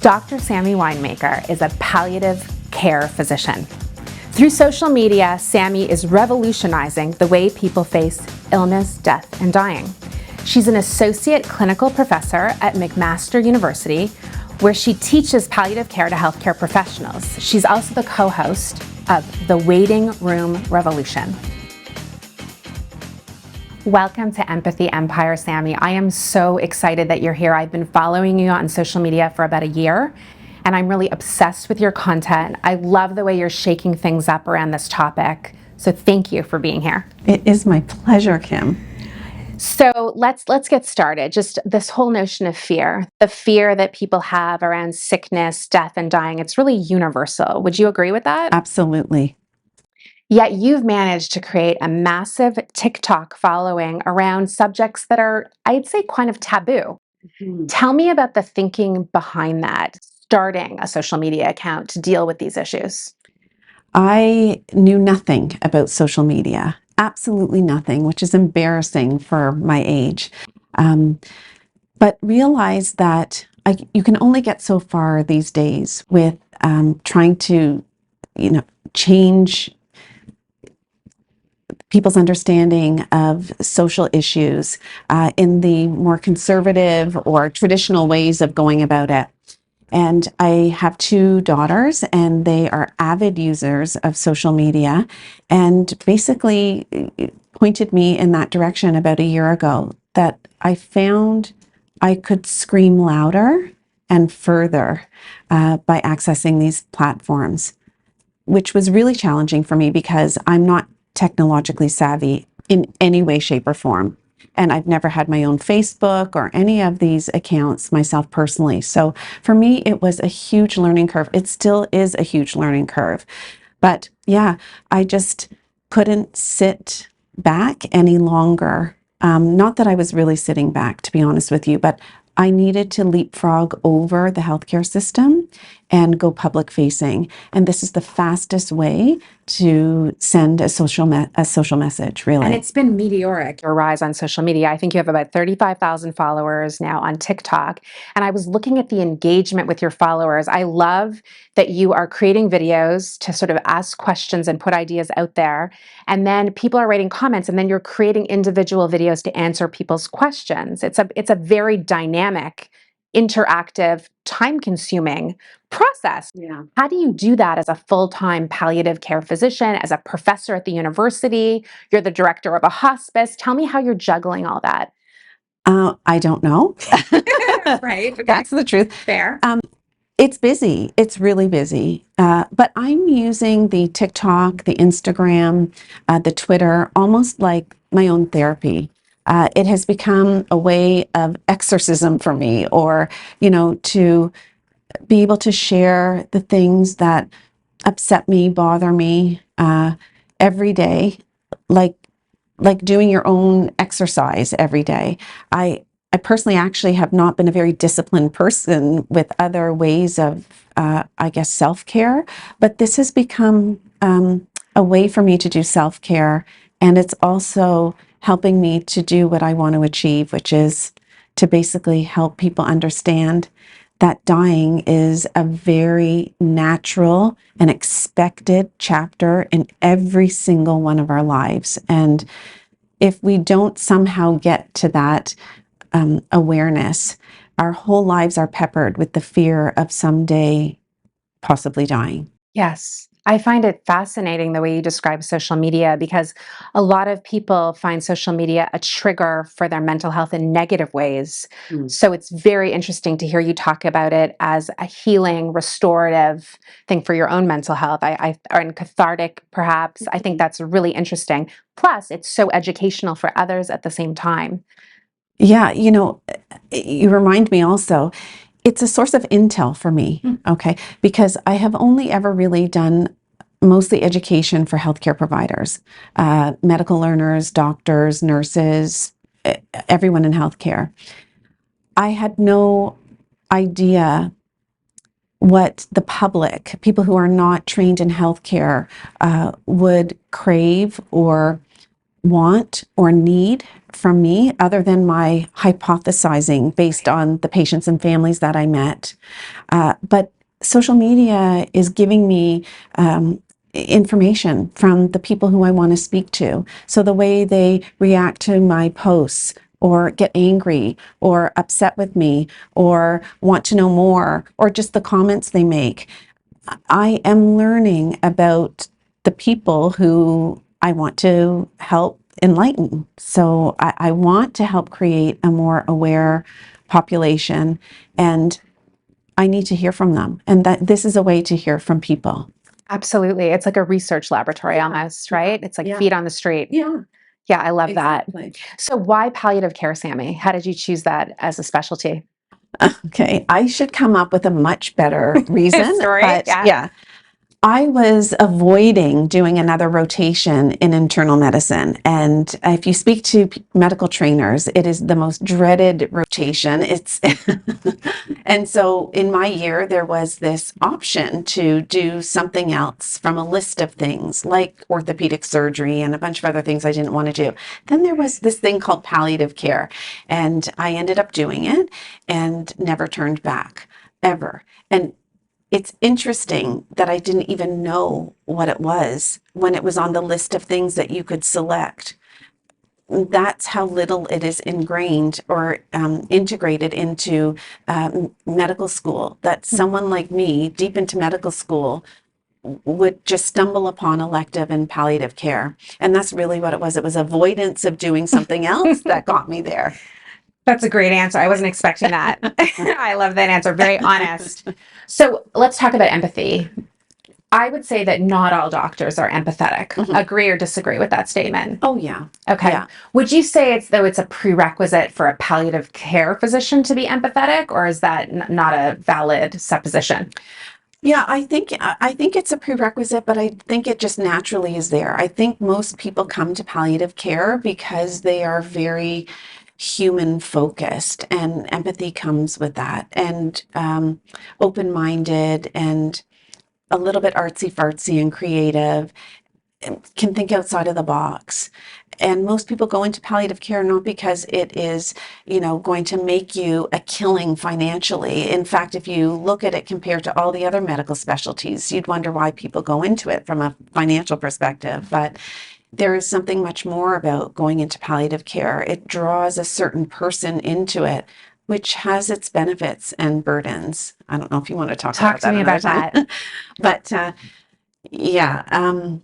Dr. Sammy Winemaker is a palliative care physician. Through social media, Sammy is revolutionizing the way people face illness, death, and dying. She's an associate clinical professor at McMaster University, where she teaches palliative care to healthcare professionals. She's also the co-host of The Waiting Room Revolution. Welcome to Empathy Empire, Sammy. I am so excited that you're here. I've been following you on social media for about a year, and I'm really obsessed with your content. I love the way you're shaking things up around this topic. So thank you for being here. It is my pleasure, Kim. So let's get started. Just this whole notion of fear, the fear that people have around sickness, death, and dying, it's really universal. Would you agree with that? Absolutely. Yet you've managed to create a massive TikTok following around subjects that are, I'd say, kind of taboo. Mm-hmm. Tell me about the thinking behind that, starting a social media account to deal with these issues. I knew nothing about social media, absolutely nothing, which is embarrassing for my age. But realized that you can only get so far these days with trying to, change people's understanding of social issues in the more conservative or traditional ways of going about it. And I have two daughters, and they are avid users of social media, and basically pointed me in that direction about a year ago, that I found I could scream louder and further by accessing these platforms, which was really challenging for me because I'm not technologically savvy in any way, shape, or form. And I've never had my own Facebook or any of these accounts myself personally. So for me, it was a huge learning curve. It still is a huge learning curve. But yeah, I just couldn't sit back any longer. Not that I was really sitting back, to be honest with you, but I needed to leapfrog over the healthcare system and go public facing. And this is the fastest way to send a social message, really. And it's been meteoric, your rise on social media. I think you have about 35,000 followers now on TikTok. And I was looking at the engagement with your followers. I love that you are creating videos to sort of ask questions and put ideas out there. And then people are writing comments, and then you're creating individual videos to answer people's questions. It's a very dynamic, interactive, time-consuming process. Yeah. How do you do that as a full-time palliative care physician, as a professor at the university? You're the director of a hospice. Tell me how you're juggling all that. I don't know. Right. Okay. That's the truth. Fair. It's busy. It's really busy. But I'm using the TikTok, the Instagram, the Twitter, almost like my own therapy. It has become a way of exorcism for me, or, to be able to share the things that upset me, bother me every day, like doing your own exercise every day. I personally actually have not been a very disciplined person with other ways of, self-care, but this has become a way for me to do self-care, and it's also helping me to do what I want to achieve, which is to basically help people understand that dying is a very natural and expected chapter in every single one of our lives. And if we don't somehow get to that awareness, our whole lives are peppered with the fear of someday possibly dying. Yes. I find it fascinating the way you describe social media, because a lot of people find social media a trigger for their mental health in negative ways. So it's very interesting to hear you talk about it as a healing, restorative thing for your own mental health. And cathartic, perhaps. I think that's really interesting. Plus, it's so educational for others at the same time. Yeah, you remind me also, it's a source of intel for me, okay? Because I have only ever really done mostly education for healthcare providers, medical learners, doctors, nurses, everyone in healthcare. I had no idea what the public, people who are not trained in healthcare, would crave or want or need from me other than my hypothesizing based on the patients and families that I met. But social media is giving me information from the people who I want to speak to. So the way they react to my posts, or get angry or upset with me or want to know more, or just the comments they make. I am learning about the people who I want to help enlighten. So I want to help create a more aware population, and I need to hear from them. And that this is a way to hear from people. Absolutely. It's like a research laboratory almost, right? It's like Yeah. feet on the street. Yeah, Yeah, I love that. exactly. So why palliative care, Sammy? How did you choose that as a specialty? Okay, I should come up with a much better reason, Story? but Yeah. yeah. I was avoiding doing another rotation in internal medicine. And if you speak to medical trainers, it is the most dreaded rotation. It's and so in my year, there was this option to do something else from a list of things like orthopedic surgery and a bunch of other things I didn't want to do. Then there was this thing called palliative care, and I ended up doing it and never turned back ever. And it's interesting that I didn't even know what it was when it was on the list of things that you could select. That's how little it is ingrained or integrated into medical school, that someone like me, deep into medical school, would just stumble upon elective and palliative care. And that's really what it was. It was avoidance of doing something else that got me there. That's a great answer. I wasn't expecting that. I love that answer. Very honest. So let's talk about empathy. I would say that not all doctors are empathetic. Mhm. Agree or disagree with that statement? Oh, yeah. Okay. Yeah. Would you say it's a prerequisite for a palliative care physician to be empathetic, or is that not a valid supposition? Yeah, I think it's a prerequisite, but I think it just naturally is there. I think most people come to palliative care because they are very human focused, and empathy comes with that, and open-minded, and a little bit artsy fartsy and creative, can think outside of the box. And most people go into palliative care not because it is, going to make you a killing financially. In fact, if you look at it compared to all the other medical specialties, you'd wonder why people go into it from a financial perspective. But there is something much more about going into palliative care. It draws a certain person into it, which has its benefits and burdens. I don't know if you want to talk Talk about to that me another about time. that. But yeah,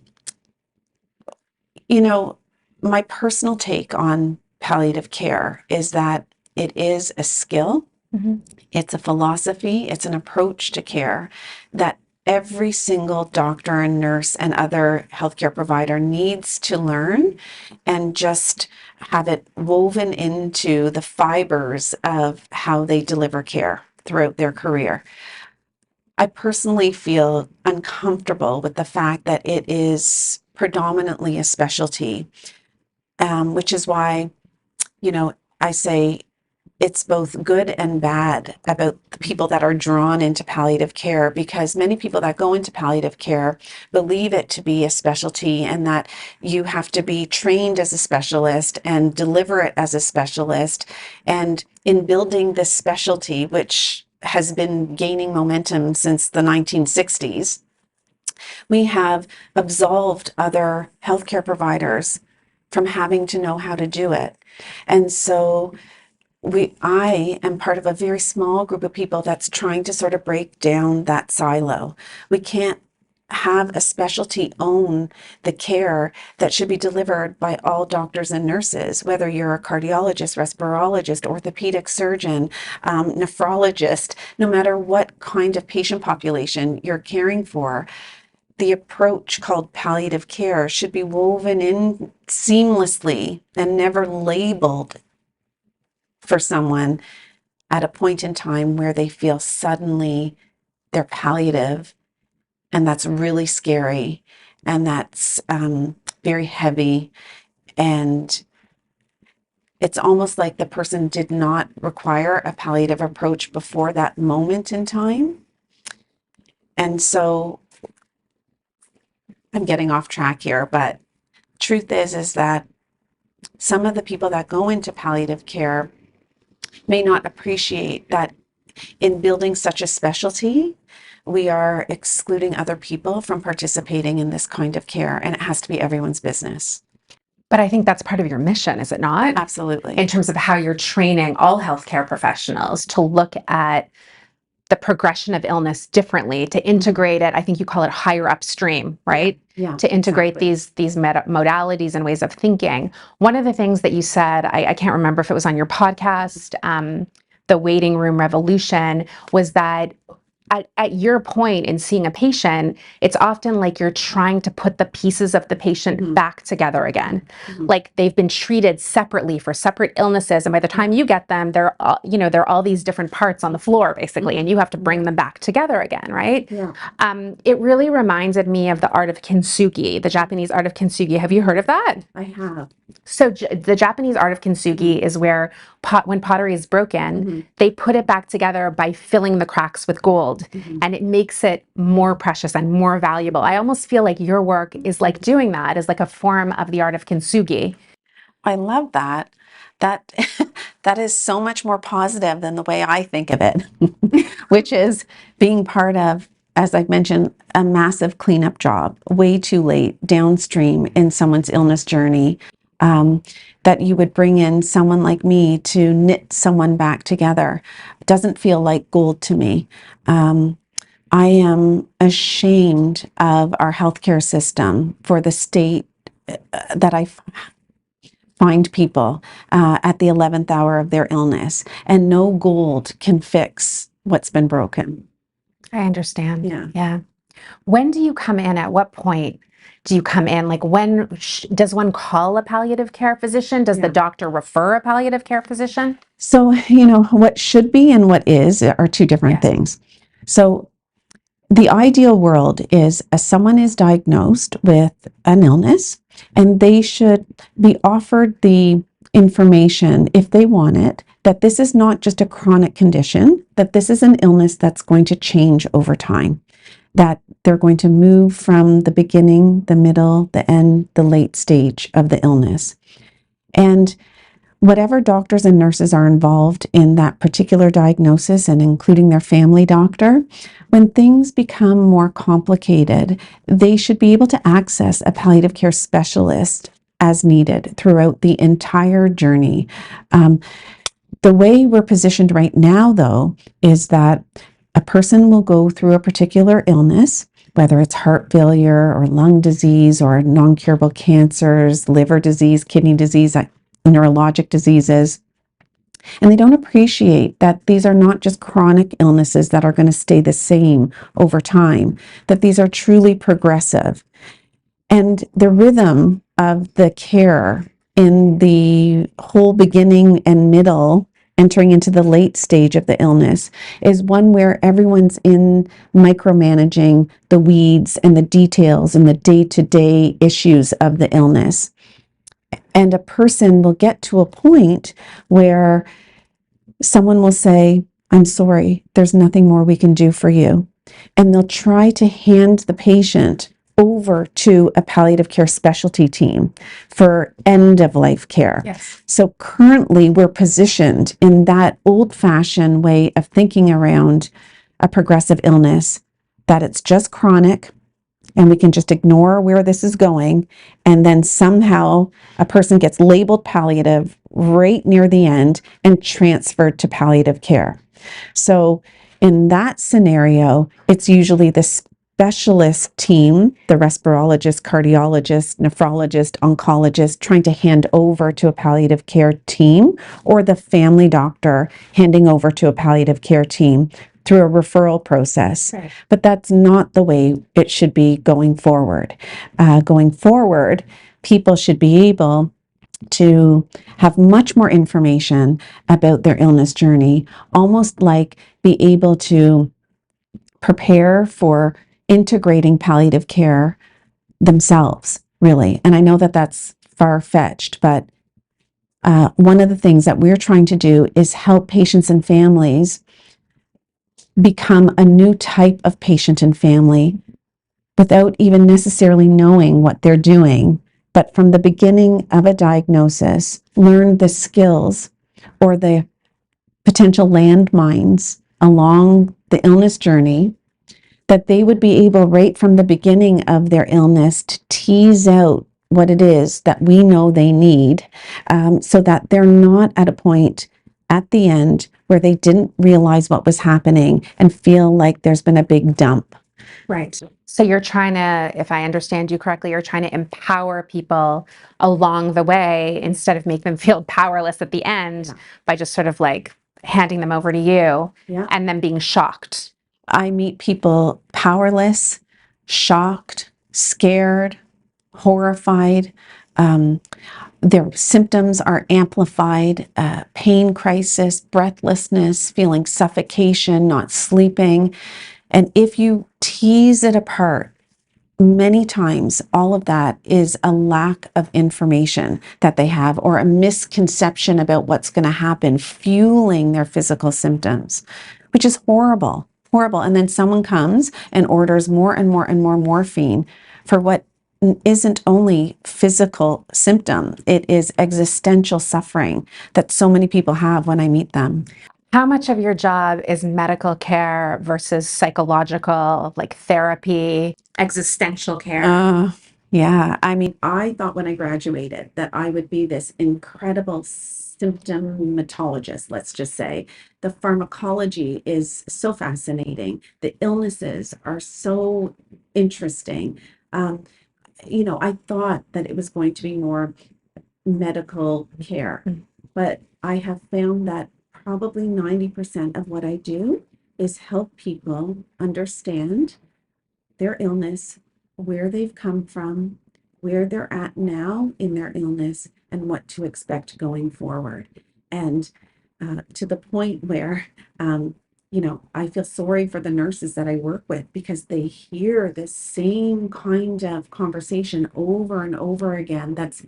you know, my personal take on palliative care is that it is a skill, Mhm. it's a philosophy, it's an approach to care that every single doctor and nurse and other healthcare provider needs to learn and just have it woven into the fibers of how they deliver care throughout their career. I personally feel uncomfortable with the fact that it is predominantly a specialty, which is why, you know, I say it's both good and bad about the people that are drawn into palliative care, because many people that go into palliative care believe it to be a specialty and that you have to be trained as a specialist and deliver it as a specialist. And in building this specialty, which has been gaining momentum since the 1960s, we have absolved other healthcare providers from having to know how to do it. And so I am part of a very small group of people that's trying to sort of break down that silo. We can't have a specialty own the care that should be delivered by all doctors and nurses, whether you're a cardiologist, respirologist, orthopedic surgeon, nephrologist, no matter what kind of patient population you're caring for. The approach called palliative care should be woven in seamlessly and never labeled for someone at a point in time where they feel suddenly they're palliative, and that's really scary, and that's very heavy, and it's almost like the person did not require a palliative approach before that moment in time. And so I'm getting off track here, but truth is that some of the people that go into palliative care may not appreciate that in building such a specialty, we are excluding other people from participating in this kind of care, and it has to be everyone's business. But I think that's part of your mission, is it not? Absolutely. In terms of how you're training all healthcare professionals to look at the progression of illness differently, to integrate it. I think you call it higher upstream, right? Yeah, To integrate exactly. these modalities and ways of thinking. One of the things that you said, I can't remember if it was on your podcast, the waiting room revolution, was that at your point in seeing a patient, it's often like you're trying to put the pieces of the patient back together again. Like they've been treated separately for separate illnesses, and by the time you get them, they're all, there are all these different parts on the floor basically, and you have to bring them back together again, right? Yeah. It really reminded me of the art of kintsugi, the Japanese art of kintsugi. Have you heard of that? I have. So the Japanese art of kintsugi is where when pottery is broken, they put it back together by filling the cracks with gold, and it makes it more precious and more valuable. I almost feel like your work is like doing that, is like a form of the art of kintsugi. I love that. That that is so much more positive than the way I think of it, which is being part of, as I've mentioned, a massive cleanup job way too late downstream in someone's illness journey. That you would bring in someone like me to knit someone back together. It doesn't feel like gold to me. I am ashamed of our healthcare system for the state that I find people at the 11th hour of their illness, and no gold can fix what's been broken. I understand. Yeah. Yeah. When do you come in? At what point do you come in? Like when does one call a palliative care physician? Does the doctor refer a palliative care physician? So, what should be and what is are two different things. So the ideal world is someone is diagnosed with an illness, and they should be offered the information, if they want it, that this is not just a chronic condition, that this is an illness that's going to change over time, that they're going to move from the beginning, the middle, the end, the late stage of the illness. And whatever doctors and nurses are involved in that particular diagnosis, and including their family doctor, when things become more complicated, they should be able to access a palliative care specialist as needed throughout the entire journey. The way we're positioned right now, though, is that a person will go through a particular illness, whether it's heart failure or lung disease or non-curable cancers, liver disease, kidney disease, neurologic diseases, and they don't appreciate that these are not just chronic illnesses that are going to stay the same over time, that these are truly progressive. And the rhythm of the care in the whole beginning and middle, entering into the late stage of the illness, is one where everyone's in micromanaging the weeds and the details and the day-to-day issues of the illness. And a person will get to a point where someone will say, "I'm sorry, there's nothing more we can do for you." And they'll try to hand the patient over to a palliative care specialty team for end of life care. Yes. So currently we're positioned in that old-fashioned way of thinking around a progressive illness, that it's just chronic, and we can just ignore where this is going, and then somehow a person gets labeled palliative right near the end and transferred to palliative care. So in that scenario, it's usually the specialist team, the respirologist, cardiologist, nephrologist, oncologist, trying to hand over to a palliative care team, or the family doctor handing over to a palliative care team through a referral process. Right. But that's not the way it should be going forward. Going forward, people should be able to have much more information about their illness journey, almost like be able to prepare for integrating palliative care themselves, really. And I know that that's far-fetched, but one of the things that we're trying to do is help patients and families become a new type of patient and family without even necessarily knowing what they're doing, but from the beginning of a diagnosis, learn the skills or the potential landmines along the illness journey, that they would be able right from the beginning of their illness to tease out what it is that we know they need, so that they're not at a point at the end where they didn't realize what was happening and feel like there's been a big dump. Right. So you're trying to, if I understand you correctly, you're trying to empower people along the way instead of make them feel powerless at the end Yeah. by just sort of like handing them over to you Yeah. and then being shocked. I meet people powerless, shocked, scared, horrified. Their symptoms are amplified, pain crisis, breathlessness, feeling suffocation, not sleeping. And if you tease it apart, many times all of that is a lack of information that they have or a misconception about what's going to happen, fueling their physical symptoms, which is horrible, horrible. And then someone comes and orders more and more and more morphine for what isn't only physical symptom, it is existential suffering that so many people have when I meet them. How much of your job is medical care versus psychological, like therapy, existential care? Yeah. I mean, I thought when I graduated that I would be this incredible symptomatologist, let's just say. The pharmacology is so fascinating. The illnesses are so interesting. Um, I thought that it was going to be more medical care, Mm. but I have found that probably 90% of what I do is help people understand their illness, where they've come from, where they're at now in their illness, and what to expect going forward. And to the point where, I feel sorry for the nurses that I work with because they hear this same kind of conversation over and over again that's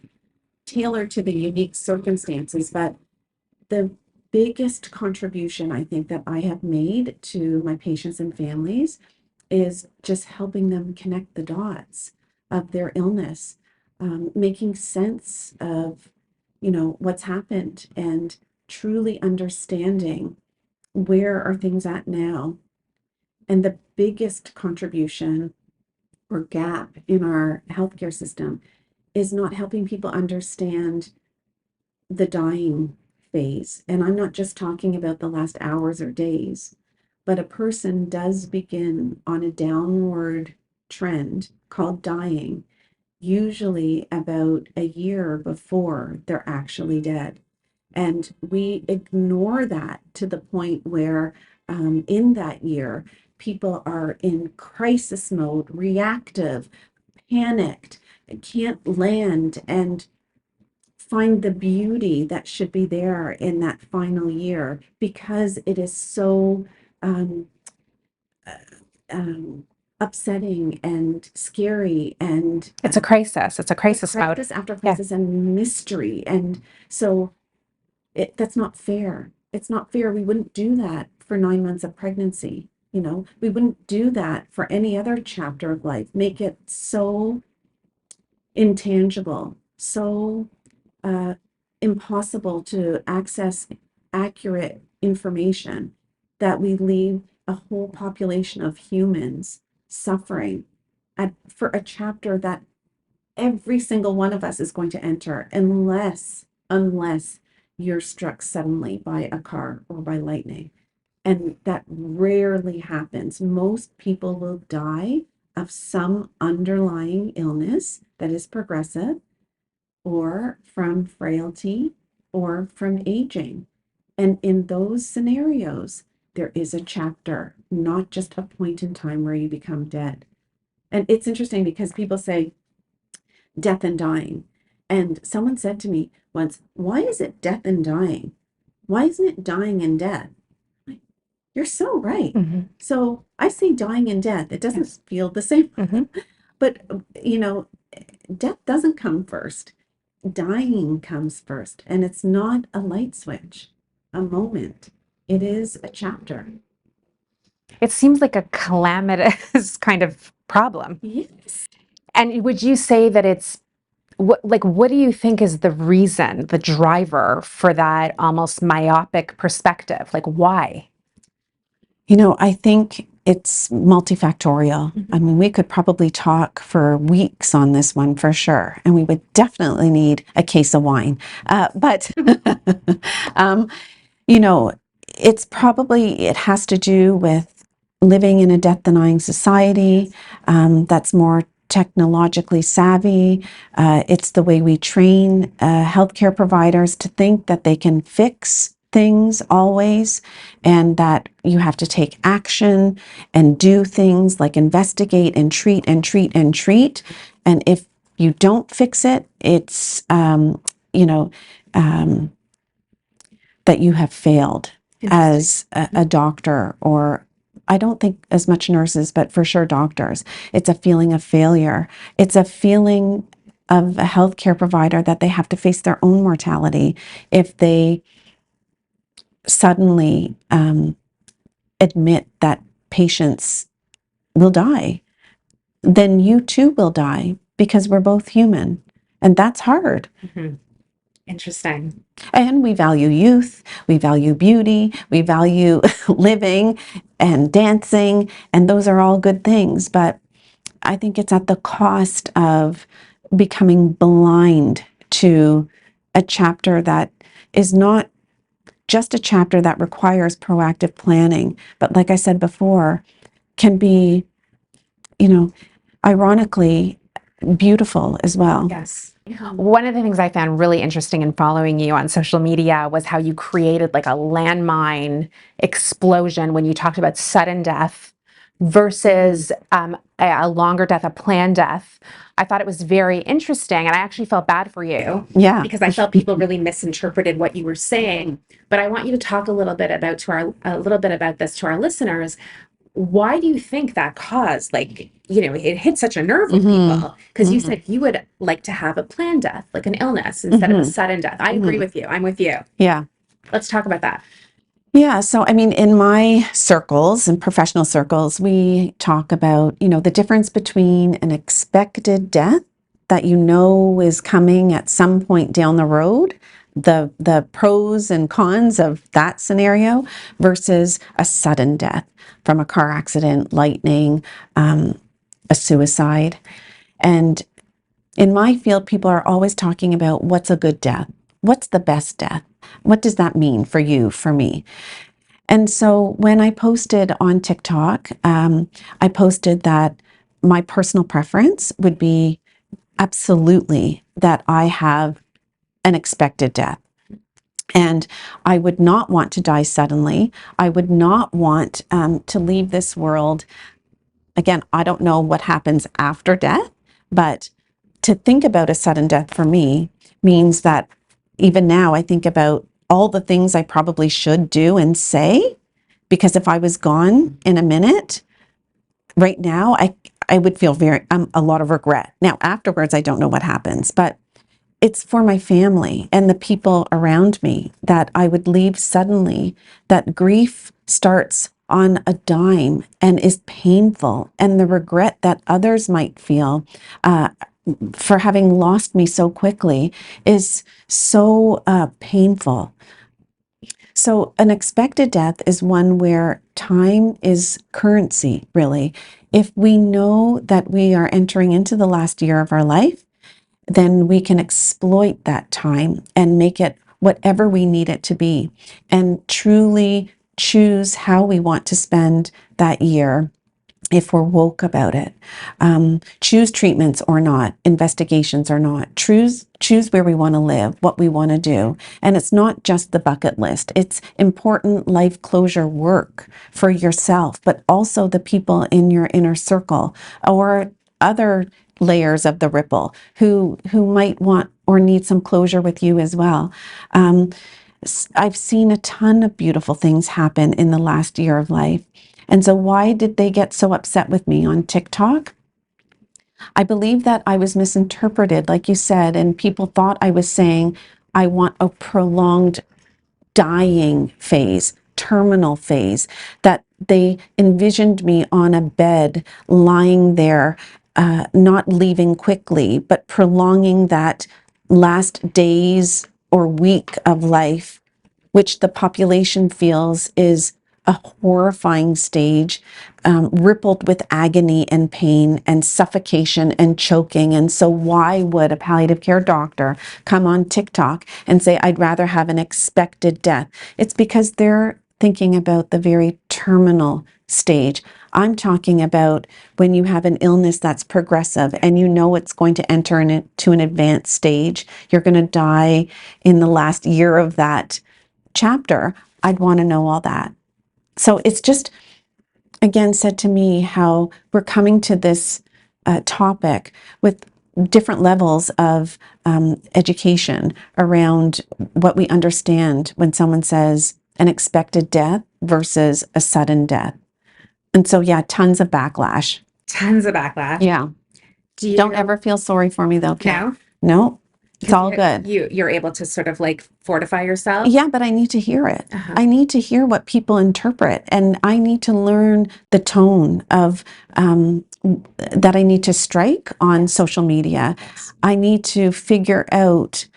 tailored to the unique circumstances. But the biggest contribution I think that I have made to my patients and families is just helping them connect the dots of their illness, making sense of, what's happened and truly understanding where are things at now. And the biggest contribution or gap in our healthcare system is not helping people understand the dying phase. And I'm not just talking about the last hours or days, but a person does begin on a downward trend called dying, usually about a year before they're actually dead. And we ignore that to the point where, in that year, people are in crisis mode, reactive, panicked, can't land, and find the beauty that should be there in that final year because it is so um, uh, um, upsetting and scary and It's a crisis. It's a crisis mode. crisis after Yeah. crisis and mystery. And so that's not fair. It's not fair. We wouldn't do that for 9 months of pregnancy. We wouldn't do that for any other chapter of life. Make it so intangible, so uh, impossible to access accurate information that we leave a whole population of humans suffering for a chapter that every single one of us is going to enter unless you're struck suddenly by a car or by lightning. And that rarely happens. Most people will die of some underlying illness that is progressive or from frailty or from aging. And in those scenarios, there is a chapter, not just a point in time where you become dead. And it's interesting because people say death and dying. And someone said to me once, why is it death and dying? Why isn't it dying and death? You're so right. Mhm. So I say dying and death. It doesn't Yes. feel the same. Mhm. But, death doesn't come first. Dying comes first. And it's not a light switch, a moment. It is a chapter. It seems like a calamitous kind of problem. Yes. And would you say that it's what do you think is the reason, the driver for that almost myopic perspective? Like, why? I think it's multifactorial. I mean, we could probably talk for weeks on this one for sure, and we would definitely need a case of wine. But, um, you know, it has to do with living in a death denying society that's more technologically savvy. It's the way we train healthcare providers to think that they can fix things always, and that you have to take action and do things like investigate and treat and treat and treat. And if you don't fix it, it's, that you have failed as a doctor, or I don't think as much nurses, but for sure doctors. It's a feeling of failure. It's a feeling of a healthcare provider that they have to face their own mortality if they suddenly admit that patients will die. Then you too will die, because we're both human, and that's hard. Mhm. Interesting. And we value youth, we value beauty, we value living and dancing, and those are all good things. But I think it's at the cost of becoming blind to a chapter that is not just a chapter that requires proactive planning, but like I said before, can be, ironically beautiful as well. Yes. One of the things I found really interesting in following you on social media was how you created like a landmine explosion when you talked about sudden death versus a longer death, a planned death. I thought it was very interesting, and I actually felt bad for you Yeah. because I felt people really misinterpreted what you were saying. But I want you to talk a little bit about this to our listeners. Why do you think that caused, like, it hit such a nerve with people? Because you said you would like to have a planned death, like an illness, instead of a sudden death. I agree with you. I'm with you. Yeah. Let's talk about that. Yeah, so I mean, in my circles and professional circles, we talk about, the difference between an expected death that is coming at some point down the road, the pros and cons of that scenario, versus a sudden death from a car accident, lightning, a suicide. And in my field, people are always talking about what's a good death? What's the best death? What does that mean for you, for me? And so when I posted on TikTok, I posted that my personal preference would be absolutely that I have an expected death. And I would not want to die suddenly. I would not want to leave this world. Again, I don't know what happens after death, but to think about a sudden death for me means that even now I think about all the things I probably should do and say, because if I was gone in a minute, right now, I would feel a lot of regret. Now, afterwards, I don't know what happens, but it's for my family and the people around me that I would leave suddenly. That grief starts on a dime and is painful, and the regret that others might feel for having lost me so quickly is so painful. So an expected death is one where time is currency, really. If we know that we are entering into the last year of our life, then we can exploit that time and make it whatever we need it to be, and truly choose how we want to spend that year if we're woke about it. Choose treatments or not, investigations or not. Choose where we want to live, what we want to do. And it's not just the bucket list. It's important life closure work for yourself, but also the people in your inner circle or other layers of the ripple who might want or need some closure with you as well. I've seen a ton of beautiful things happen in the last year of life. And so why did they get so upset with me on TikTok? I believe that I was misinterpreted, like you said, and people thought I was saying I want a prolonged dying phase, terminal phase, that they envisioned me on a bed lying there not leaving quickly, but prolonging that last days or week of life, which the population feels is a horrifying stage, rippled with agony and pain and suffocation and choking. And so, why would a palliative care doctor come on TikTok and say, I'd rather have an expected death? It's because they're thinking about the very terminal stage. I'm talking about when you have an illness that's progressive and you know it's going to enter into an advanced stage, you're going to die in the last year of that chapter. I'd want to know all that. So it's just, again, said to me how we're coming to this topic with different levels of education around what we understand when someone says an expected death versus a sudden death. And so, yeah, tons of backlash. Tons of backlash. Yeah. Do you Don't ever feel sorry for me though, Kim. No? No, it's all good. You're able to sort of like fortify yourself? Yeah, but I need to hear it. Uh-huh. I need to hear what people interpret, and I need to learn the tone of that I need to strike on social media. Yes. I need to figure out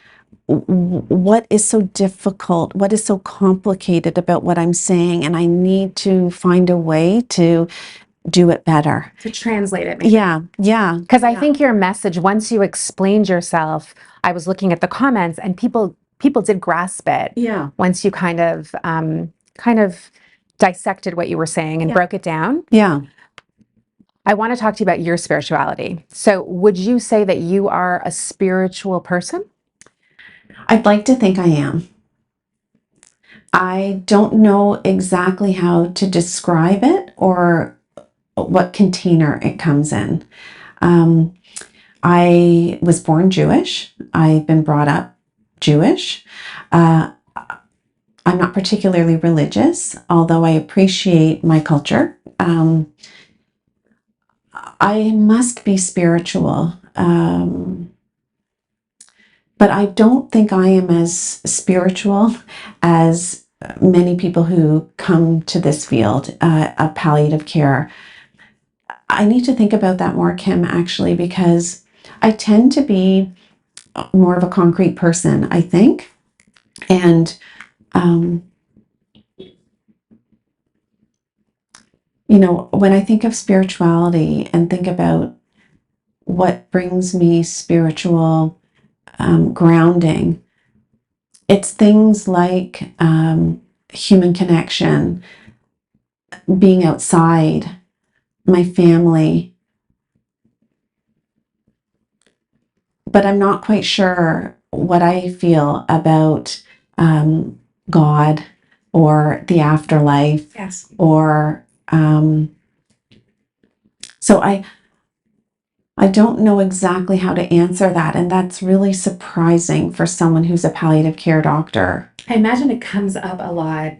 what is so difficult, what is so complicated about what I'm saying, and I need to find a way to do it better. To translate it, maybe. Yeah, yeah. Because I think your message, once you explained yourself, I was looking at the comments and people did grasp it. Yeah. Once you kind of dissected what you were saying and broke it down. Yeah. I want to talk to you about your spirituality. So would you say that you are a spiritual person? I'd like to think I am. I don't know exactly how to describe it or what container it comes in. I was born Jewish. I've been brought up Jewish. I'm not particularly religious, although I appreciate my culture. I must be spiritual. But I don't think I am as spiritual as many people who come to this field of palliative care. I need to think about that more, Kim, actually, because I tend to be more of a concrete person, I think. And, you know, when I think of spirituality and think about what brings me spiritual grounding, it's things like human connection, being outside, my family. But I'm not quite sure what I feel about God or the afterlife. Yes. Or so I don't know exactly how to answer that, and that's really surprising for someone who's a palliative care doctor. I imagine it comes up a lot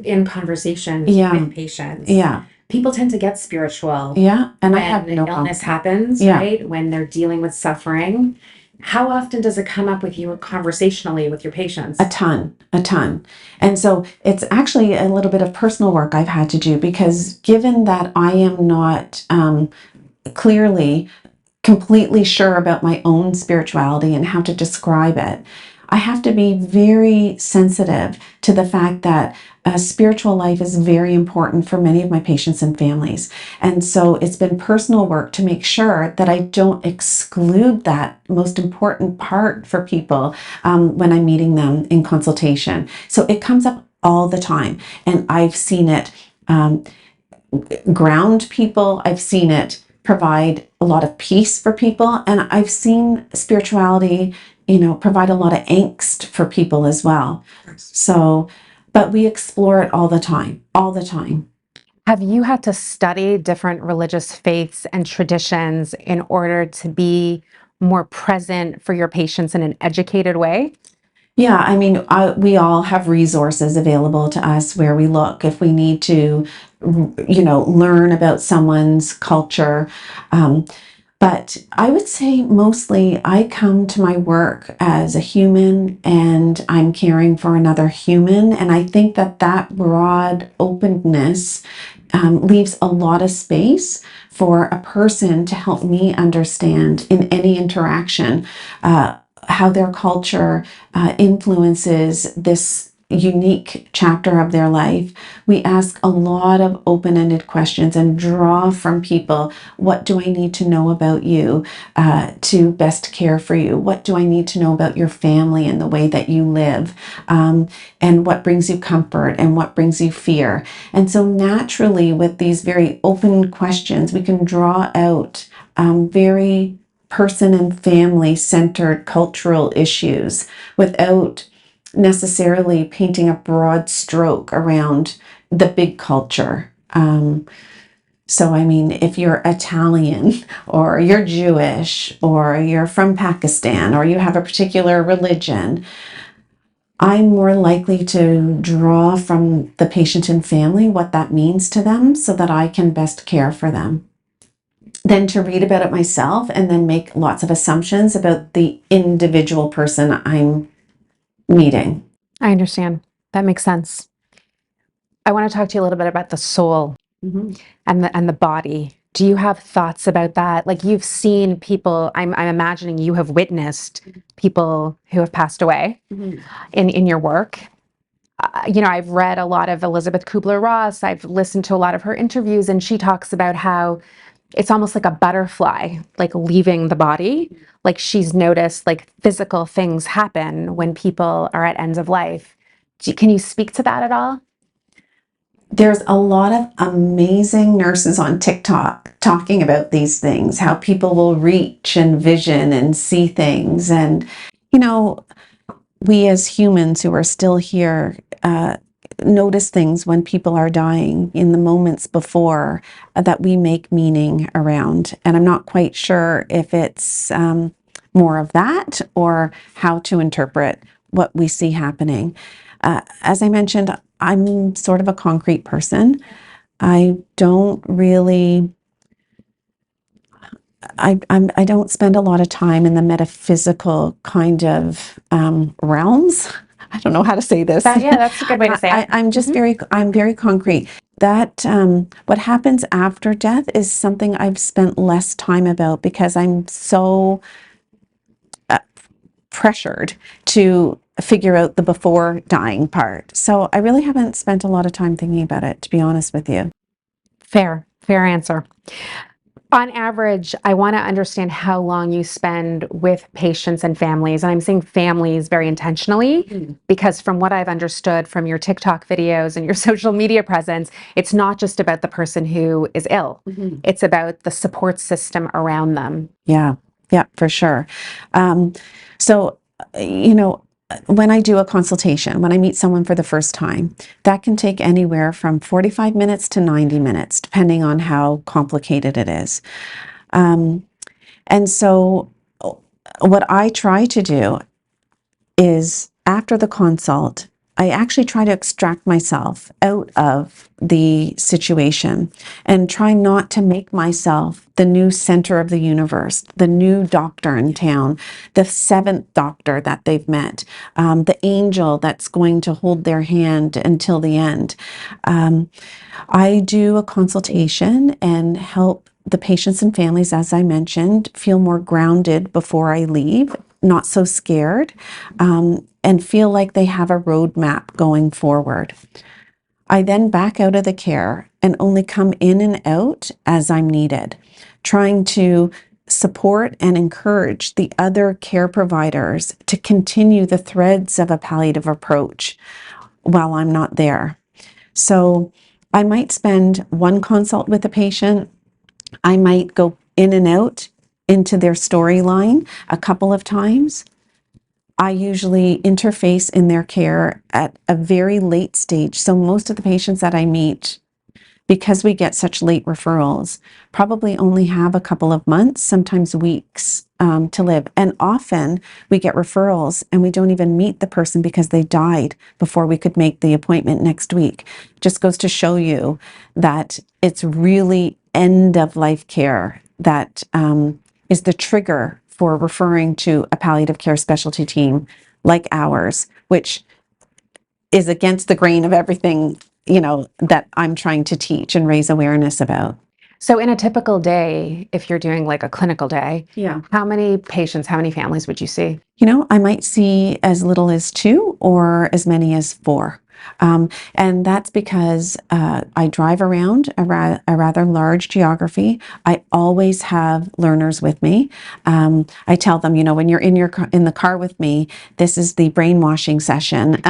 in conversations with patients. Yeah. People tend to get spiritual. Yeah, and when I have no illness happens, right? When they're dealing with suffering. How often does it come up with you conversationally with your patients? A ton. And so it's actually a little bit of personal work I've had to do, because given that I am not clearly completely sure about my own spirituality and how to describe it, I have to be very sensitive to the fact that spiritual life is very important for many of my patients and families. And so it's been personal work to make sure that I don't exclude that most important part for people when I'm meeting them in consultation. So it comes up all the time, and I've seen it ground people. I've seen it provide a lot of peace for people, and I've seen spirituality, you know, provide a lot of angst for people as well. So, but we explore it all the time. Have you had to study different religious faiths and traditions in order to be more present for your patients in an educated way? Yeah, I mean, we all have resources available to us where we look if we need to, you know, learn about someone's culture. But I would say mostly I come to my work as a human and I'm caring for another human. And I think that that broad openness leaves a lot of space for a person to help me understand in any interaction how their culture influences this unique chapter of their life. We ask a lot of open-ended questions and draw from people, what do I need to know about you to best care for you? What do I need to know about your family and the way that you live? And what brings you comfort and what brings you fear? And so naturally, with these very open questions, we can draw out very person and family centered cultural issues without necessarily painting a broad stroke around the big culture. So, I mean, if you're Italian or you're Jewish or you're from Pakistan or you have a particular religion, I'm more likely to draw from the patient and family what that means to them so that I can best care for them than to read about it myself and then make lots of assumptions about the individual person I'm meeting. I understand. That makes sense. I want to talk to you a little bit about the soul Mhm. and the body. Do you have thoughts about that? Like you've seen people, I'm imagining you have witnessed people who have passed away Mhm. in your work. You know, I've read a lot of Elizabeth Kubler-Ross. I've listened to a lot of her interviews, and she talks about how it's almost like a butterfly, like leaving the body. Like she's noticed like physical things happen when people are at ends of life. Can you speak to that at all? There's a lot of amazing nurses on TikTok talking about these things, how people will reach and vision and see things. And, you know, we as humans who are still here notice things when people are dying in the moments before that we make meaning around. And I'm not quite sure if it's more of that or how to interpret what we see happening. As I mentioned, I'm sort of a concrete person. I don't really I don't spend a lot of time in the metaphysical kind of realms. I don't know how to say this. Yeah, that's a good way to say it. I'm just Mhm. I'm very concrete. That what happens after death is something I've spent less time about because I'm so uh, pressured to figure out the before dying part. So I really haven't spent a lot of time thinking about it, to be honest with you. Fair answer. On average, I want to understand how long you spend with patients and families. And I'm saying families very intentionally Mhm. because, from what I've understood from your TikTok videos and your social media presence, it's not just about the person who is ill, Mhm. it's about the support system around them. Yeah, yeah, for sure. Um, so, you know, when I do a consultation, when I meet someone for the first time, that can take anywhere from 45 minutes to 90 minutes, depending on how complicated it is. Um, and so, what I try to do is after the consult, I actually try to extract myself out of the situation and try not to make myself the new center of the universe, the new doctor in town, the seventh doctor that they've met, the angel that's going to hold their hand until the end. Um, I do a consultation and help the patients and families, as I mentioned, feel more grounded before I leave, not so scared, and feel like they have a roadmap going forward. I then back out of the care and only come in and out as I'm needed, trying to support and encourage the other care providers to continue the threads of a palliative approach while I'm not there. So I might spend one consult with a patient. I might go in and out into their storyline a couple of times. I usually interface in their care at a very late stage. So most of the patients that I meet, because we get such late referrals, probably only have a couple of months, sometimes weeks to live. And often we get referrals and we don't even meet the person because they died before we could make the appointment next week. Just goes to show you that it's really end of life care that is the trigger for referring to a palliative care specialty team like ours, which is against the grain of everything, that I'm trying to teach and raise awareness about. So in a typical day, if you're doing like a clinical day, Yeah. how many patients, how many families would you see? I might see as little as 2 or as many as 4. And that's because I drive around a rather large geography. I always have learners with me. I tell them, when you're in the car with me, this is the brainwashing session.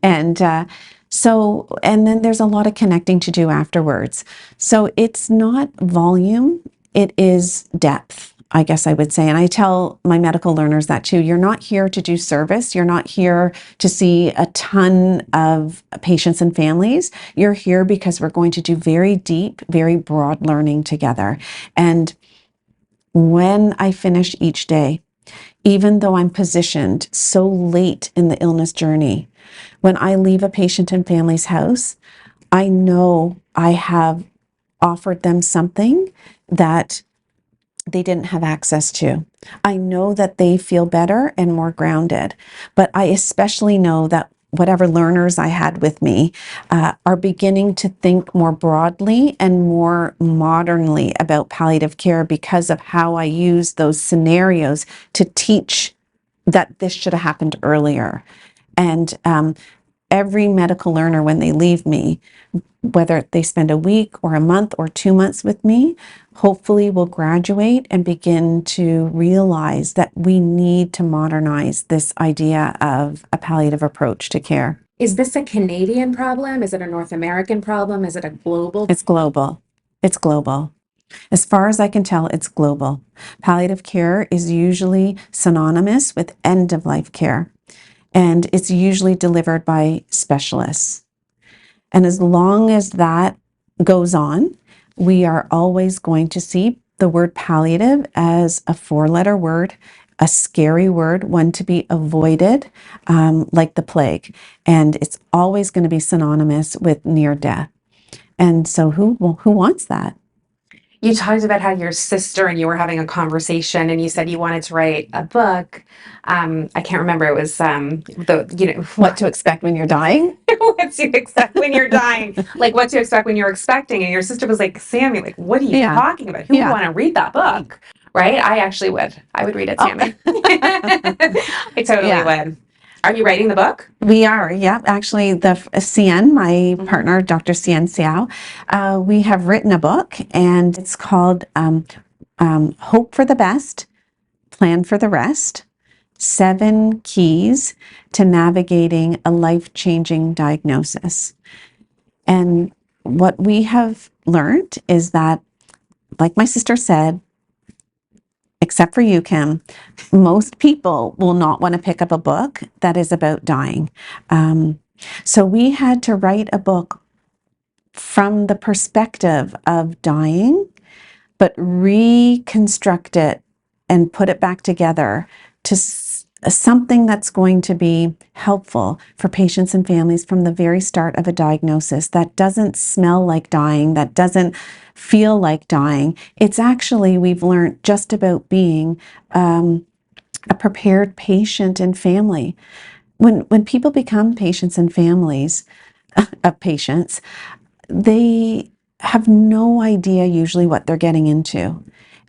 And then there's a lot of connecting to do afterwards. So it's not volume, it is depth, I guess I would say. And I tell my medical learners that too. You're not here to do service. You're not here to see a ton of patients and families. You're here because we're going to do very deep, very broad learning together. And when I finish each day, even though I'm positioned so late in the illness journey, when I leave a patient and family's house, I know I have offered them something that they didn't have access to. I know that they feel better and more grounded, but I especially know that whatever learners I had with me are beginning to think more broadly and more modernly about palliative care because of how I use those scenarios to teach that this should have happened earlier. And every medical learner, when they leave me, whether they spend a week or a month or 2 months with me, hopefully will graduate and begin to realize that we need to modernize this idea of a palliative approach to care. Is this a Canadian problem? Is it a North American problem? Is it a global? It's global. It's global. As far as I can tell, it's global. Palliative care is usually synonymous with end of life care, and it's usually delivered by specialists. And as long as that goes on, we are always going to see the word palliative as a 4-letter word, a scary word, one to be avoided, like the plague. And it's always going to be synonymous with near death. And so who wants that? You talked about how your sister and you were having a conversation and you said you wanted to write a book. I can't remember. It was What to expect when you're dying? what to expect when you're dying, like what to expect when you're expecting. And your sister was like, Sammy, like, what are you Yeah. talking about? Who would Yeah. want to read that book? Right? I actually would. I would read it, Oh. Sammy. I totally Yeah. would. Are you writing the book? We are, yeah. Actually, the Cian, my partner, Dr. Cian Xiao, we have written a book, and it's called Hope for the Best, Plan for the Rest, 7 Keys to Navigating a Life-Changing Diagnosis. And what we have learned is that, like my sister said, except for you, Kim, most people will not want to pick up a book that is about dying. So we had to write a book from the perspective of dying, but reconstruct it and put it back together to something that's going to be helpful for patients and families from the very start of a diagnosis, that doesn't smell like dying, that doesn't feel like dying. It's actually, we've learned, just about being a prepared patient and family. When people become patients and families of patients, they have no idea usually what they're getting into.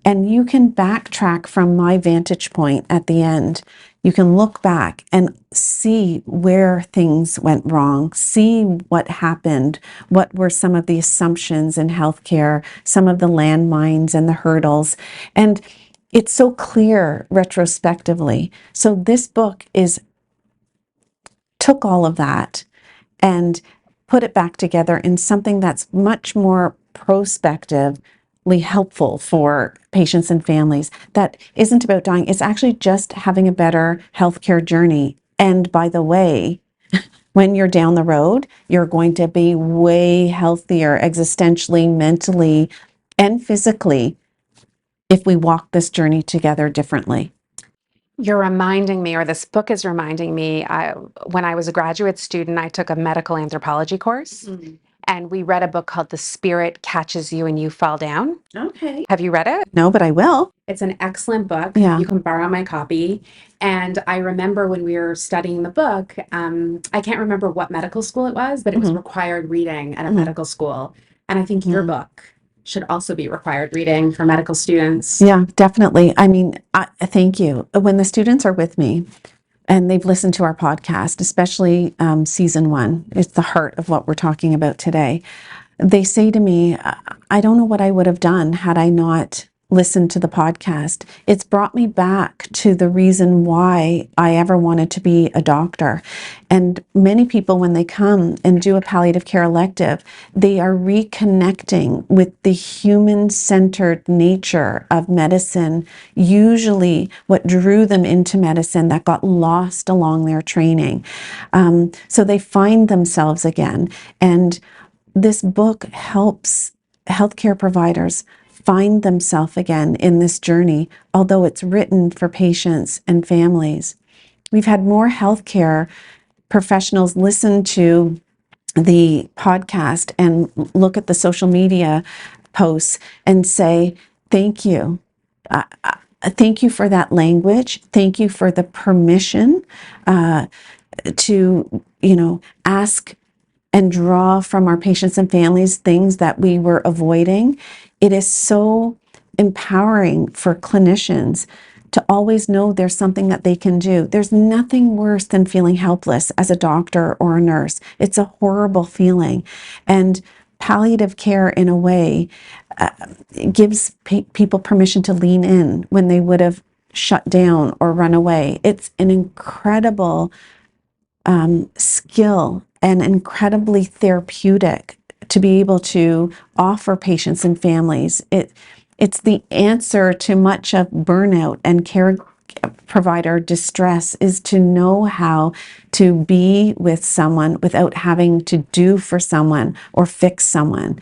And you can backtrack from my vantage point at the end. You can look back and see where things went wrong, see what happened, what were some of the assumptions in healthcare, some of the landmines and the hurdles. And it's so clear retrospectively. So this book took all of that and put it back together in something that's much more prospectively helpful for patients and families, that isn't about dying. It's actually just having a better healthcare journey. And by the way, when you're down the road, you're going to be way healthier existentially, mentally, and physically if we walk this journey together differently. You're reminding me, or this book is reminding me, when I was a graduate student, I took a medical anthropology course. and we read a book called The Spirit Catches You and You Fall Down. Okay. Have you read it? No, but I will. It's an excellent book. Yeah. You can borrow my copy. And I remember when we were studying the book, I can't remember what medical school it was, but it was required reading at a medical school. And I think your book should also be required reading for medical students. Yeah, definitely. I mean, thank you. When the students are with me and they've listened to our podcast, especially season 1, it's the heart of what we're talking about today. They say to me, I don't know what I would have done had I not listened to the podcast. It's brought me back to the reason why I ever wanted to be a doctor. And many people, when they come and do a palliative care elective, they are reconnecting with the human-centered nature of medicine, usually what drew them into medicine that got lost along their training. So they find themselves again. And this book helps healthcare providers find themselves again in this journey, although it's written for patients and families. We've had more healthcare professionals listen to the podcast and look at the social media posts and say, thank you. Thank you for that language. Thank you for the permission to, ask and draw from our patients and families things that we were avoiding. It is so empowering for clinicians to always know there's something that they can do. There's nothing worse than feeling helpless as a doctor or a nurse. It's a horrible feeling. And palliative care, in a way, gives people permission to lean in when they would have shut down or run away. It's an incredible skill and incredibly therapeutic to be able to offer patients and families. It's the answer to much of burnout and care provider distress, is to know how to be with someone without having to do for someone or fix someone.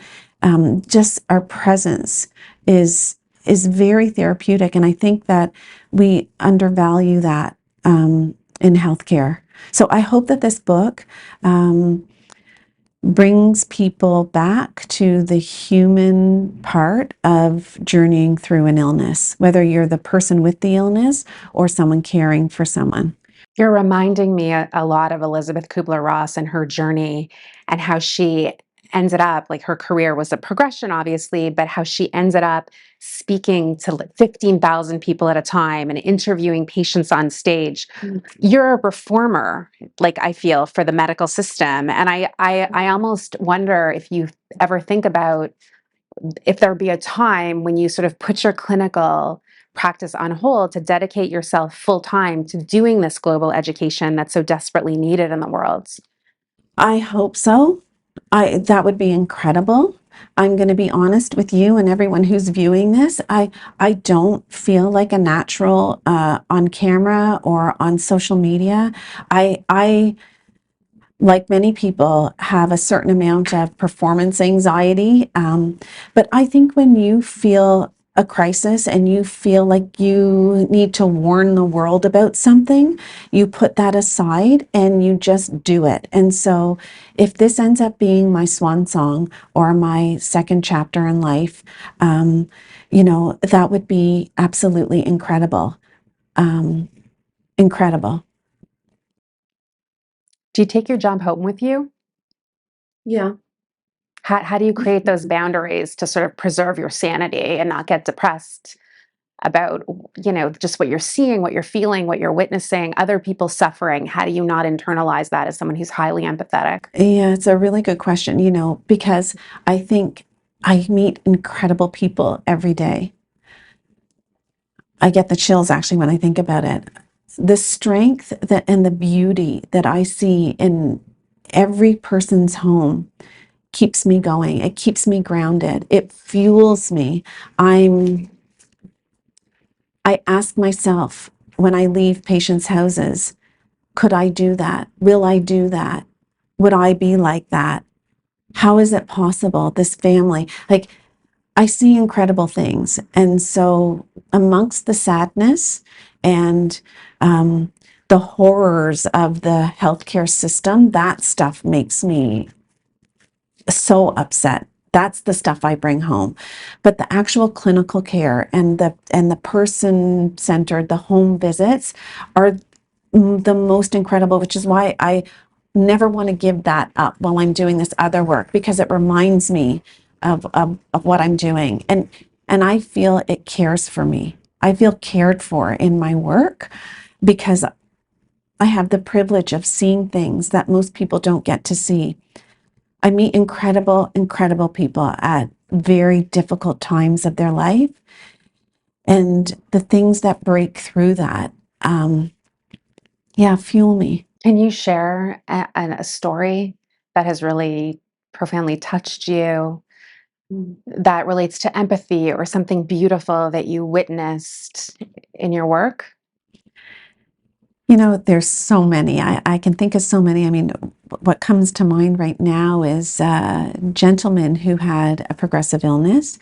Just our presence is very therapeutic, and I think that we undervalue that in healthcare. So I hope that this book brings people back to the human part of journeying through an illness, whether you're the person with the illness or someone caring for someone. You're reminding me a lot of Elizabeth Kubler-Ross and her journey, and how she ended up, like, her career was a progression, obviously, but how she ended up speaking to 15,000 people at a time and interviewing patients on stage. You're a reformer, like, I feel, for the medical system. And I almost wonder if you ever think about if there'd be a time when you sort of put your clinical practice on hold to dedicate yourself full time to doing this global education that's so desperately needed in the world. I hope so. That would be incredible. I'm going to be honest with you and everyone who's viewing this. I don't feel like a natural on camera or on social media. I like many people, have a certain amount of performance anxiety. But I think when you feel a crisis and you feel like you need to warn the world about something, you put that aside and you just do it. And so if this ends up being my swan song or my second chapter in life, that would be absolutely incredible. Incredible. Do you take your job home with you? Yeah. How do you create those boundaries to sort of preserve your sanity and not get depressed about, just what you're seeing, what you're feeling, what you're witnessing, other people suffering? How do you not internalize that as someone who's highly empathetic? Yeah, it's a really good question, because I think I meet incredible people every day. I get the chills actually when I think about it. The strength and the beauty that I see in every person's home keeps me going. It keeps me grounded. It fuels me. I ask myself when I leave patients' houses, could I do that? Will I do that? Would I be like that? How is it possible? This family, like, I see incredible things. And so amongst the sadness and the horrors of the healthcare system, that stuff makes me so upset. That's the stuff I bring home. But the actual clinical care and the person centered, the home visits are the most incredible, which is why I never want to give that up while I'm doing this other work, because it reminds me of what I'm doing. And I feel it cares for me. I feel cared for in my work because I have the privilege of seeing things that most people don't get to see. I meet incredible, incredible people at very difficult times of their life. And the things that break through that, yeah, fuel me. Can you share a story that has really profoundly touched you that relates to empathy or something beautiful that you witnessed in your work? You know, there's so many. I can think of so many. I mean, what comes to mind right now is a gentleman who had a progressive illness.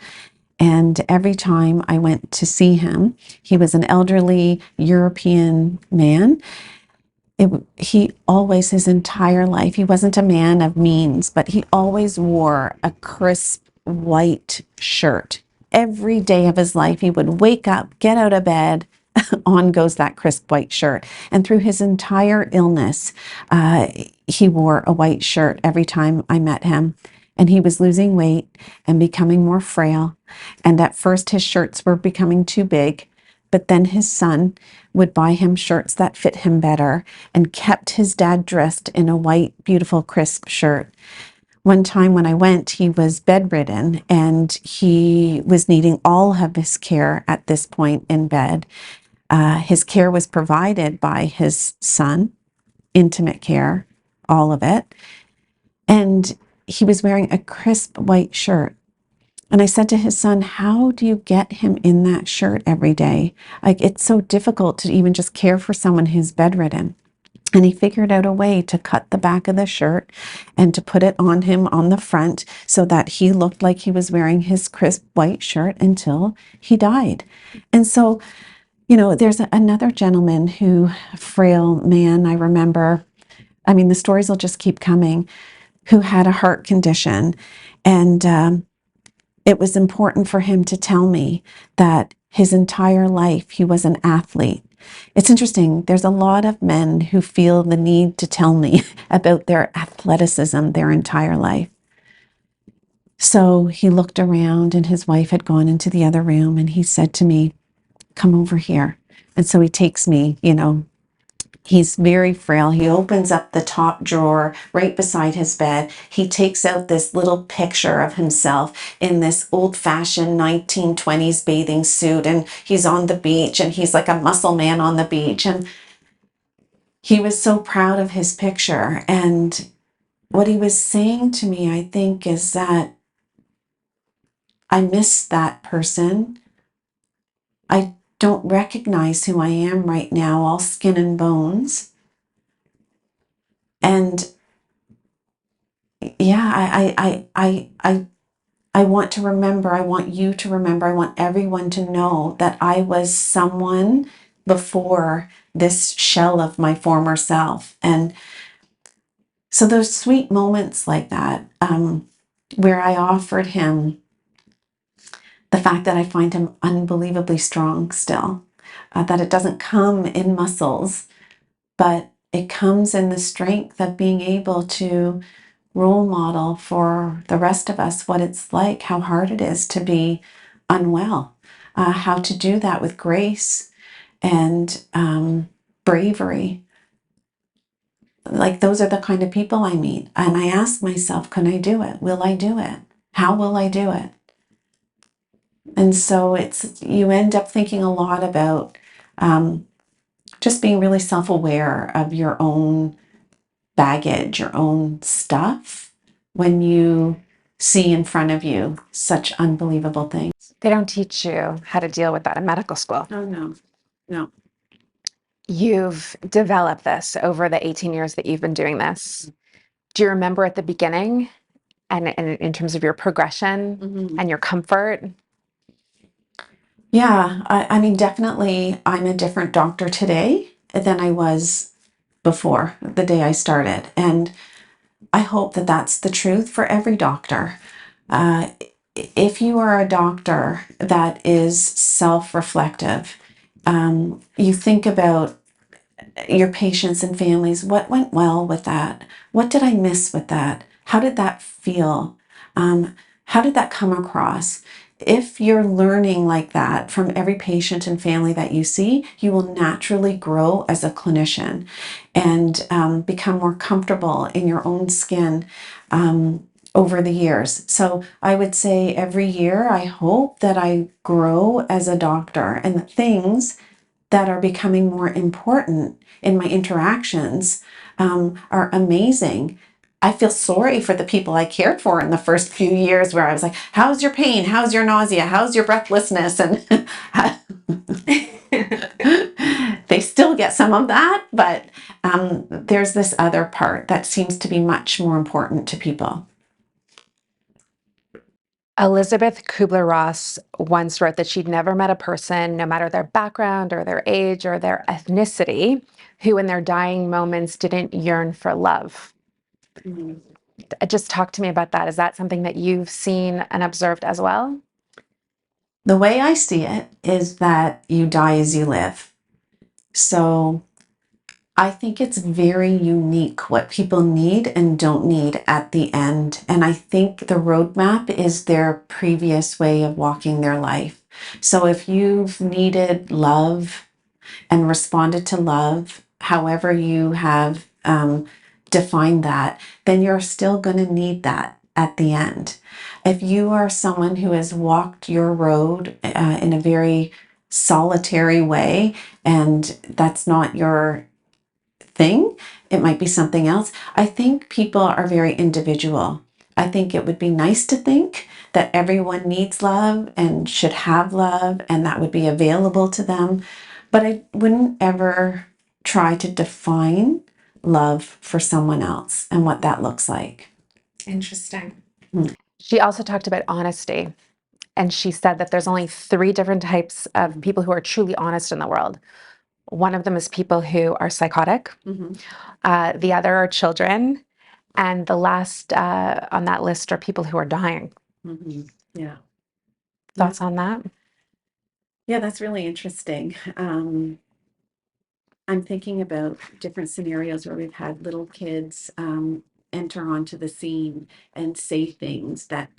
And every time I went to see him, he was an elderly European man. He always, his entire life, he wasn't a man of means, but he always wore a crisp white shirt. Every day of his life, he would wake up, get out of bed, on goes that crisp white shirt. And through his entire illness, he wore a white shirt every time I met him. And he was losing weight and becoming more frail. And at first, his shirts were becoming too big. But then his son would buy him shirts that fit him better and kept his dad dressed in a white, beautiful, crisp shirt. One time when I went, he was bedridden and he was needing all of his care at this point in bed. His care was provided by his son, intimate care, all of it. And he was wearing a crisp white shirt. And I said to his son, how do you get him in that shirt every day? Like, it's so difficult to even just care for someone who's bedridden. And he figured out a way to cut the back of the shirt and to put it on him on the front so that he looked like he was wearing his crisp white shirt until he died. And so, you know, there's another gentleman who, a frail man, I remember, I mean, the stories will just keep coming, who had a heart condition. And it was important for him to tell me that his entire life he was an athlete. It's interesting, there's a lot of men who feel the need to tell me about their athleticism their entire life. So he looked around and his wife had gone into the other room and he said to me, come over here. And so he takes me, you know, he's very frail. He opens up the top drawer right beside his bed. He takes out this little picture of himself in this old-fashioned 1920s bathing suit, and he's on the beach, and he's like a muscle man on the beach. And he was so proud of his picture. And what he was saying to me, I think, is that I miss that person. I don't recognize who I am right now, all skin and bones. And yeah, I want to remember, I want you to remember, I want everyone to know that I was someone before this shell of my former self. And so those sweet moments like that, where I offered him the fact that I find him unbelievably strong still, that it doesn't come in muscles, but it comes in the strength of being able to role model for the rest of us what it's like, how hard it is to be unwell, how to do that with grace and bravery. Like, those are the kind of people I meet. And I ask myself, can I do it? Will I do it? How will I do it? And so you end up thinking a lot about just being really self-aware of your own baggage, your own stuff, when you see in front of you such unbelievable things. They don't teach you how to deal with that in medical school. Oh, no, no. You've developed this over the 18 years that you've been doing this. Do you remember at the beginning and in terms of your progression and your comfort? Yeah, I mean, definitely I'm a different doctor today than I was before the day I started. And I hope that that's the truth for every doctor. Uh, if you are a doctor that is self-reflective, you think about your patients and families. What went well with that? What did I miss with that? How did that feel? How did that come across? If you're learning like that from every patient and family that you see, you will naturally grow as a clinician and become more comfortable in your own skin over the years. So I would say every year, I hope that I grow as a doctor and the things that are becoming more important in my interactions are amazing. I feel sorry for the people I cared for in the first few years where I was like, how's your pain? How's your nausea? How's your breathlessness? And they still get some of that, but there's this other part that seems to be much more important to people. Elizabeth Kubler-Ross once wrote that she'd never met a person, no matter their background or their age or their ethnicity, who in their dying moments didn't yearn for love. Just talk to me about that. Is that something that you've seen and observed as well? The way I see it is that you die as you live. So I think it's very unique what people need and don't need at the end. And I think the roadmap is their previous way of walking their life. So if you've needed love and responded to love, however you have defined that, then you're still going to need that at the end. If you are someone who has walked your road in a very solitary way, and that's not your thing, it might be something else. I think people are very individual. I think it would be nice to think that everyone needs love and should have love and that would be available to them. But I wouldn't ever try to define love for someone else and what that looks like. Interesting. Mm. She also talked about honesty, and she said that there's only three different types of people who are truly honest in the world. One of them is people who are psychotic. Mhm. The other are children. And the last on that list are people who are dying. Mhm. Yeah. Thoughts on that? Yeah, that's really interesting. I'm thinking about different scenarios where we've had little kids enter onto the scene and say things that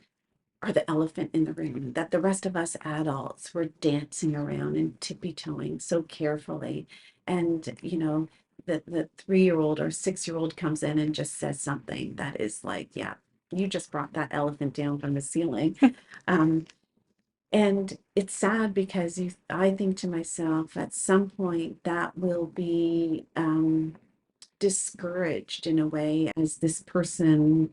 are the elephant in the room, that the rest of us adults were dancing around and tippy-toeing so carefully. And, the 3-year-old or 6-year-old comes in and just says something that is like, yeah, you just brought that elephant down from the ceiling. um, and it's sad because I think to myself, at some point that will be discouraged in a way as this person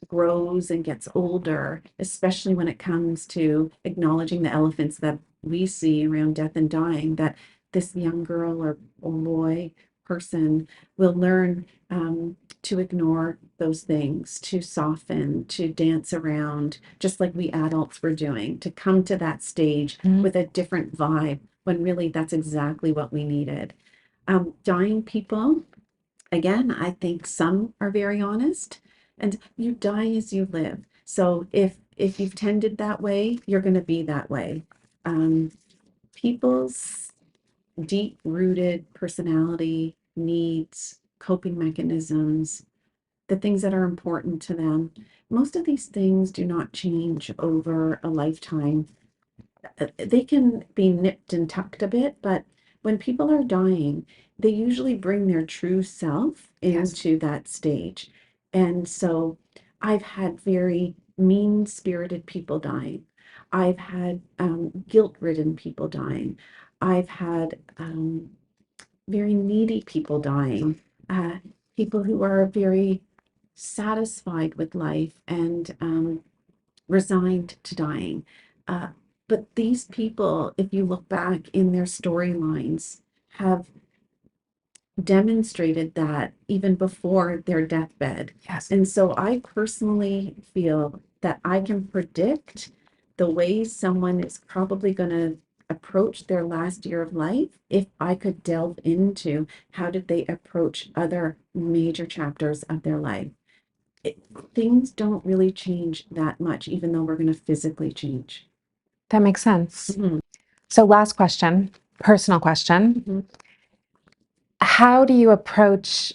grows and gets older, especially when it comes to acknowledging the elephants that we see around death and dying, that this young girl or boy person will learn to ignore those things, to soften, to dance around, just like we adults were doing, to come to that stage Mhm. with a different vibe when really that's exactly what we needed. Dying people, again, I think some are very honest, and you die as you live. So if you've tended that way, you're going to be that way. Um, people's deep-rooted personality, needs, coping mechanisms, the things that are important to them, most of these things do not change over a lifetime. They can be nipped and tucked a bit, but when people are dying, they usually bring their true self Yes. into that stage. And so I've had very mean-spirited people dying. I've had guilt-ridden people dying. I've had very needy people dying. Uh, People who are very satisfied with life and resigned to dying. Uh, but these people, if you look back in their storylines, have demonstrated that even before their deathbed. Yes. And so I personally feel that I can predict the way someone is probably going to approach their last year of life if I could delve into how did they approach other major chapters of their life. things don't really change that much, even though we're going to physically change. That makes sense. Mhm. So, last question, personal question. Mhm. How do you approach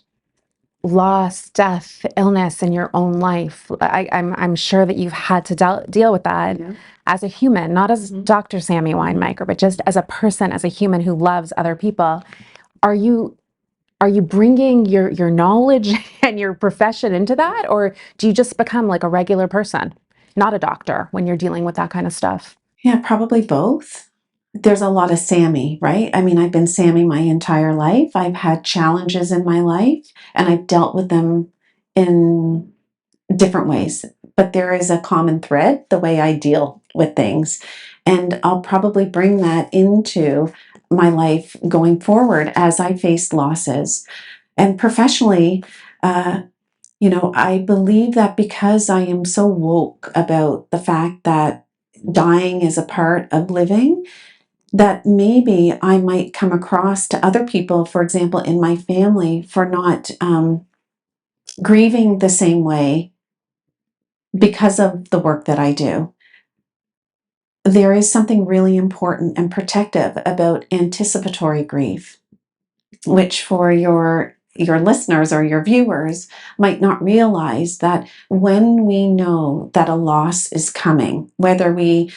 loss, death, illness in your own life? I'm sure that you've had to deal with that Yeah. as a human, not as Mhm. Dr. Sammy Weinmaker, but just as a person, as a human who loves other people. Are you bringing your knowledge and your profession into that, or do you just become like a regular person, not a doctor, when you're dealing with that kind of stuff? Yeah, probably both. There's a lot of Sammy, right? I mean, I've been Sammy my entire life. I've had challenges in my life and I've dealt with them in different ways. But there is a common thread, the way I deal with things. And I'll probably bring that into my life going forward as I face losses. And professionally, uh, I believe that because I am so woke about the fact that dying is a part of living, that maybe I might come across to other people, for example, in my family, for not grieving the same way because of the work that I do. There is something really important and protective about anticipatory grief, which for your listeners or your viewers might not realize that when we know that a loss is coming, whether we,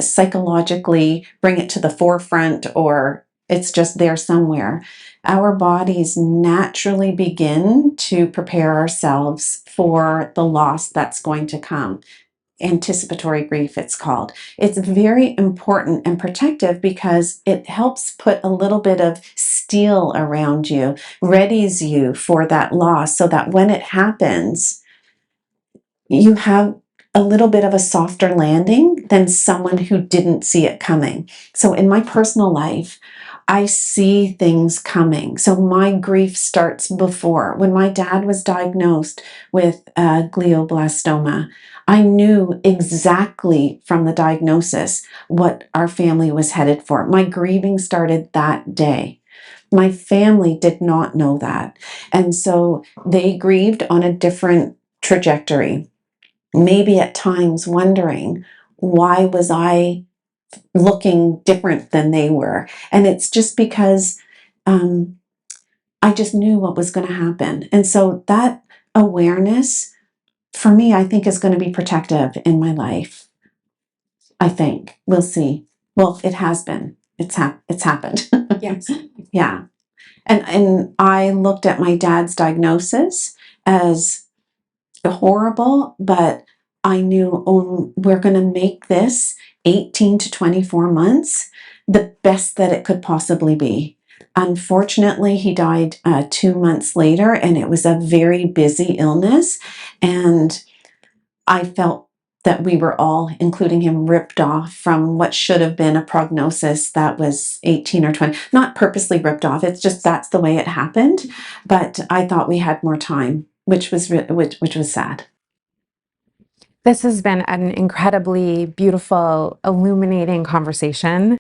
psychologically bring it to the forefront or it's just there somewhere, our bodies naturally begin to prepare ourselves for the loss that's going to come. Anticipatory grief, it's called. It's very important and protective because it helps put a little bit of steel around you, readies you for that loss so that when it happens, you have a little bit of a softer landing than someone who didn't see it coming. So in my personal life, I see things coming. So my grief starts before. When my dad was diagnosed with glioblastoma, I knew exactly from the diagnosis what our family was headed for. My grieving started that day. My family did not know that. And so they grieved on a different trajectory. Maybe at times wondering, why was I looking different than they were? And it's just because I just knew what was going to happen. And so that awareness for me, I think, is going to be protective in my life. I think. We'll see. Well, it has been. It's happened. Yes. Yeah. And I looked at my dad's diagnosis as horrible, but I knew, oh, we're going to make this 18 to 24 months the best that it could possibly be. Unfortunately, he died 2 months later, and it was a very busy illness. And I felt that we were all, including him, ripped off from what should have been a prognosis that was 18 or 20. Not purposely ripped off, it's just that's the way it happened. But I thought we had more time, which was which was sad. This has been an incredibly beautiful, illuminating conversation.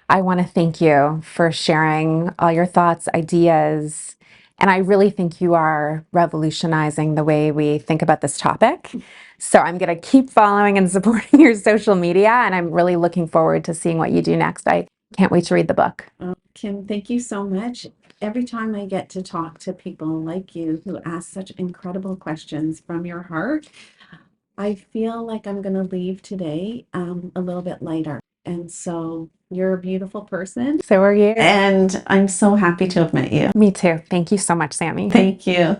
I want to thank you for sharing all your thoughts, ideas, and I really think you are revolutionizing the way we think about this topic. So I'm going to keep following and supporting your social media, and I'm really looking forward to seeing what you do next. I can't wait to read the book. Kim, thank you so much. Every time I get to talk to people like you who ask such incredible questions from your heart, I feel like I'm going to leave today a little bit lighter. And so you're a beautiful person. So are you. And I'm so happy to have met you. Me too. Thank you so much, Sammy. Thank you.